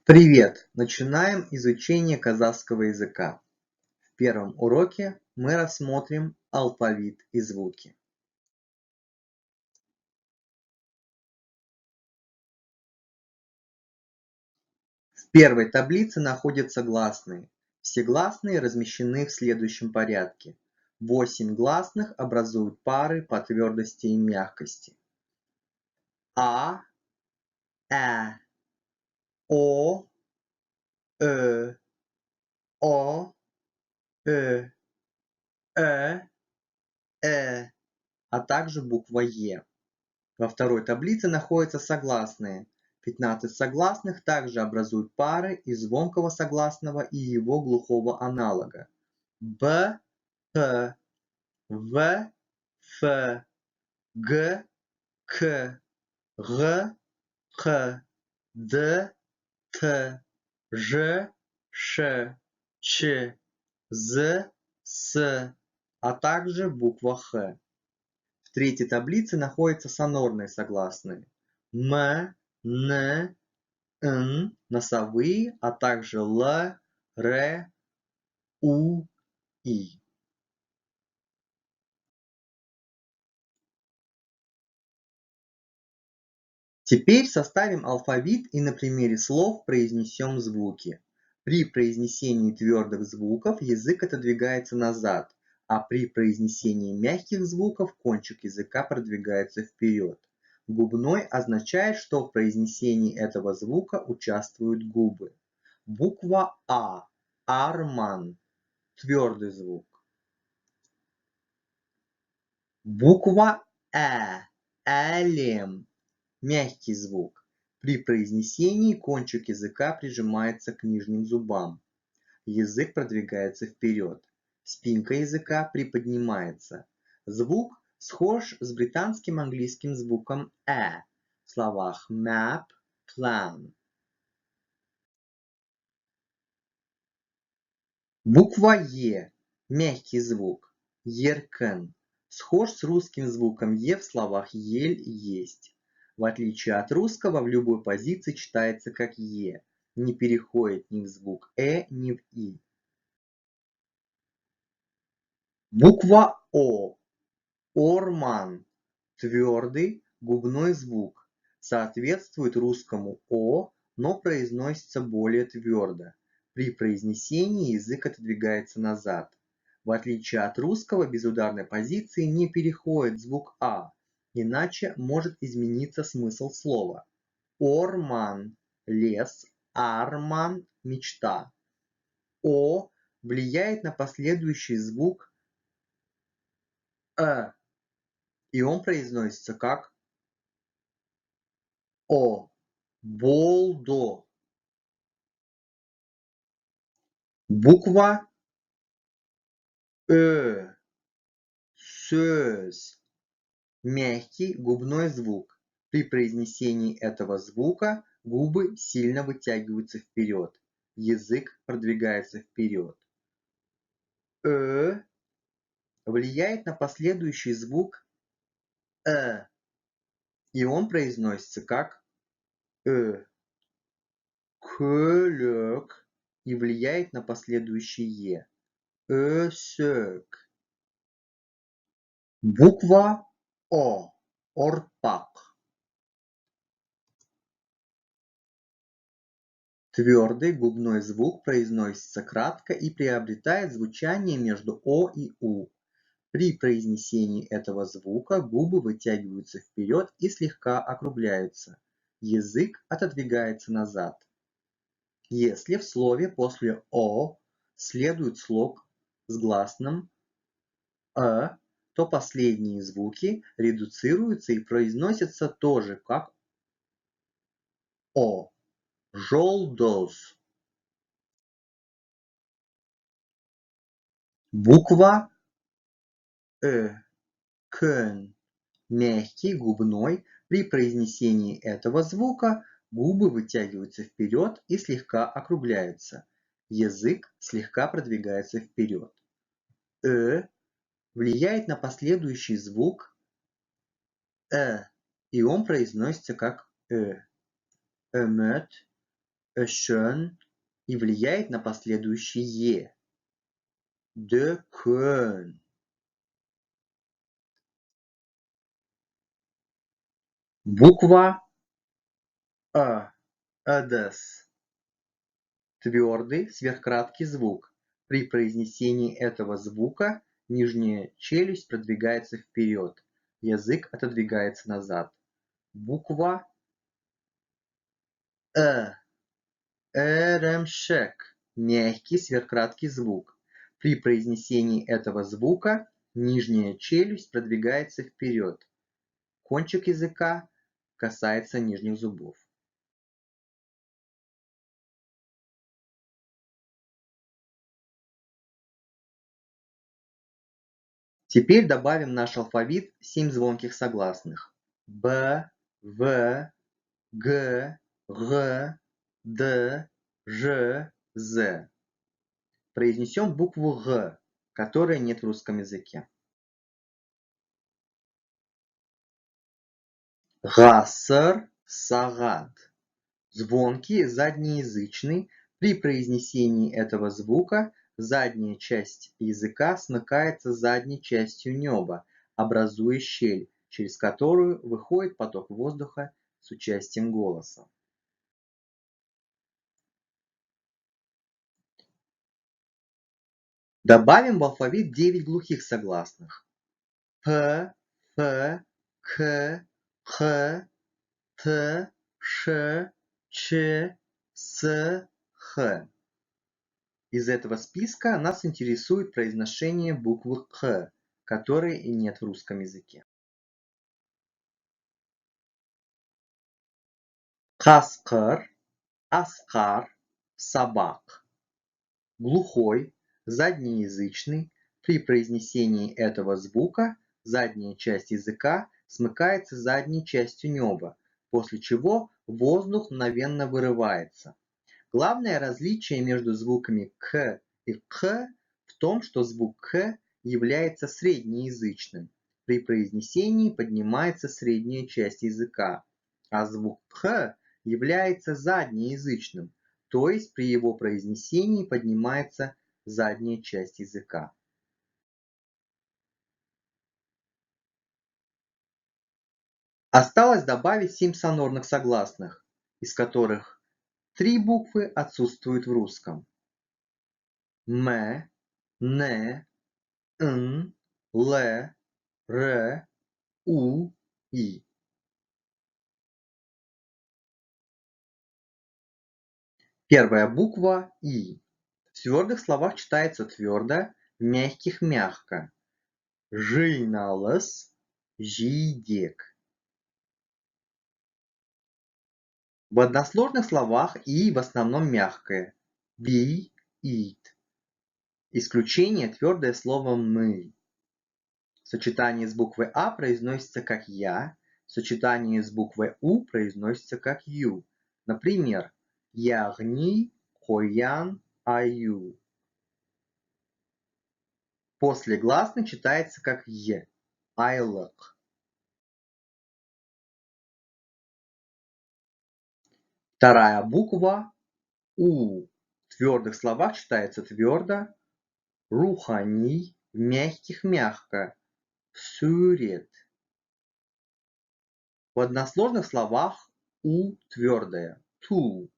Привет! Начинаем изучение казахского языка. В первом уроке мы рассмотрим алфавит и звуки. В первой таблице находятся гласные. Все гласные размещены в следующем порядке. 8 гласных образуют пары по твердости и мягкости. А, Э, О, О, а также буква Е. Во второй таблице находятся согласные. 15 согласных также образуют пары из звонкого согласного и его глухого аналога. Б, П, В, Ф, Г, К, Г, Х, Д, Т, Ж, Ш, Ч, З, С, а также буква Х. В третьей таблице находятся сонорные согласные. М, Н, Н, носовые, а также Л, Р, У, И. Теперь составим алфавит и на примере слов произнесем звуки. При произнесении твердых звуков язык отодвигается назад, а при произнесении мягких звуков кончик языка продвигается вперед. Губной означает, что в произнесении этого звука участвуют губы. Буква А. Арман. Твердый звук. Буква Элем. Мягкий звук. При произнесении кончик языка прижимается к нижним зубам. Язык продвигается вперед. Спинка языка приподнимается. Звук схож с британским английским звуком в словах map, plan. Буква Е. Мягкий звук. Еркен. Схож с русским звуком Е в словах ель, есть. В отличие от русского, в любой позиции читается как Е. Не переходит ни в звук ни в И. Буква О. Орман. Твердый губной звук. Соответствует русскому О, но произносится более твердо. При произнесении язык отодвигается назад. В отличие от русского, без ударной позиции не переходит звук А, иначе может измениться смысл слова. Орман – лес, арман – мечта. О влияет на последующий звук и он произносится как О. Болдо. Буква Сөз. Мягкий губной звук. При произнесении этого звука губы сильно вытягиваются вперед. Язык продвигается вперед. Влияет на последующий звук и он произносится как Көлік и влияет на последующий Е. Өсек. Буква О. Ортак. Твердый губной звук произносится кратко и приобретает звучание между О и У. При произнесении этого звука губы вытягиваются вперед и слегка округляются. Язык отодвигается назад. Если в слове после О следует слог с гласным то последние звуки редуцируются и произносятся тоже как О. Жолдоз. Буква Кön. Мягкий, губной. При произнесении этого звука губы вытягиваются вперед и слегка округляются. Язык слегка продвигается вперед. Влияет на последующий звук и он произносится как Ömöt, schön и влияет на последующее «е». De Köln. Буква «эдес». Твердый сверхкраткий звук. При произнесении этого звука нижняя челюсть продвигается вперед, язык отодвигается назад. Буква «э». Эремшек. Мягкий сверхкраткий звук. При произнесении этого звука нижняя челюсть продвигается вперед. Кончик языка касается нижних зубов. Теперь добавим в наш алфавит 7 звонких согласных. Б, В, Г, Г, Д, Ж, З. Произнесем букву Г, которой нет в русском языке. Гасар, сагат. Звонкий заднеязычный. При произнесении этого звука задняя часть языка смыкается с задней частью неба, образуя щель, через которую выходит поток воздуха с участием голоса. Добавим в алфавит 9 глухих согласных. П, Ф, К, Х, Т, Ш, Ч, С, Х. Из этого списка нас интересует произношение буквы «Х», которой и нет в русском языке. Каскар, аскар, собак. Глухой, заднеязычный. При произнесении этого звука задняя часть языка смыкается с задней частью неба, после чего воздух мгновенно вырывается. Главное различие между звуками «к» и «к» в том, что звук «к» является среднеязычным. При произнесении поднимается средняя часть языка, а звук «х» является заднеязычным, то есть при его произнесении поднимается задняя часть языка. Осталось добавить 7 сонорных согласных, из которых 3 буквы отсутствуют в русском. М, Н, Н, Л, Р, У, И. Первая буква И. В твердых словах читается твердо, в мягких мягко. Жиналас, жидек. В односложных словах И в основном мягкое. Би, ит. Исключение твердое слово мы. В сочетании с буквой А произносится как Я, в сочетании с буквой У произносится как Ю. Например, Ягни, Коян, Аю. После гласной читается как Е. Айлак. Вторая буква У. В твердых словах читается твердо. Рухани. В мягких мягко. Сурет. В односложных словах У твердое. Ту.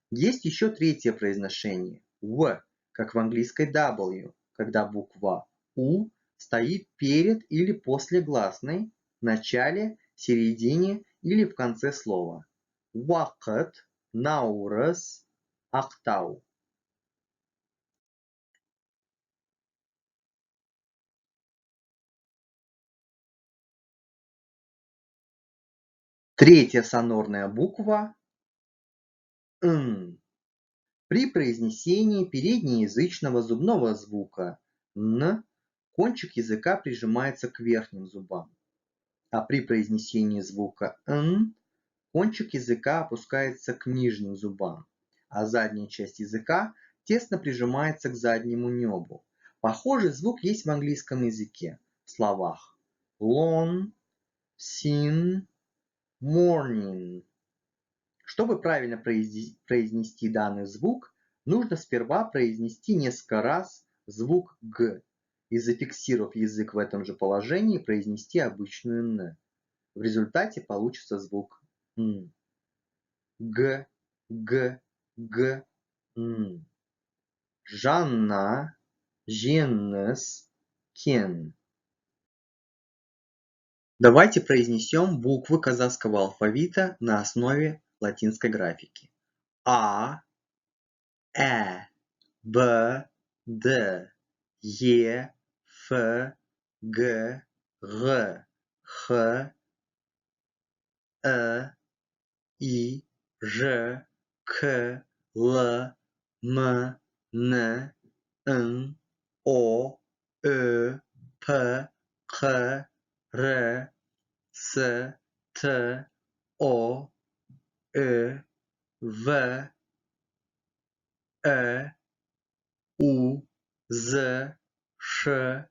Есть еще третье произношение. В, как в английской W, когда буква У стоит перед или после гласной, в начале, середине или в конце слова. Вакат, наурас, актау. Третья сонорная буква Н. При произнесении переднеязычного зубного звука Н кончик языка прижимается к верхним зубам, а при произнесении звука Н кончик языка опускается к нижним зубам, а задняя часть языка тесно прижимается к заднему небу. Похожий звук есть в английском языке в словах lawn, sin, morning. Чтобы правильно произнести данный звук, нужно сперва произнести несколько раз звук «г» и, зафиксировав язык в этом же положении, произнести обычную «н». В результате получится звук «н». Г, г, г, н. Жанна, женнес, кен. Давайте произнесем буквы казахского алфавита на основе латинской графики. А, Э, Б, Д, Е, Ф, Г, Г, Х, Э, И, Ж, К, Л, М, Н, Н, О, Ö, П, Х, Р, С, Т, О, Ö, В, Э, У, З, Ш,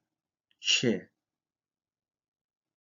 Ч.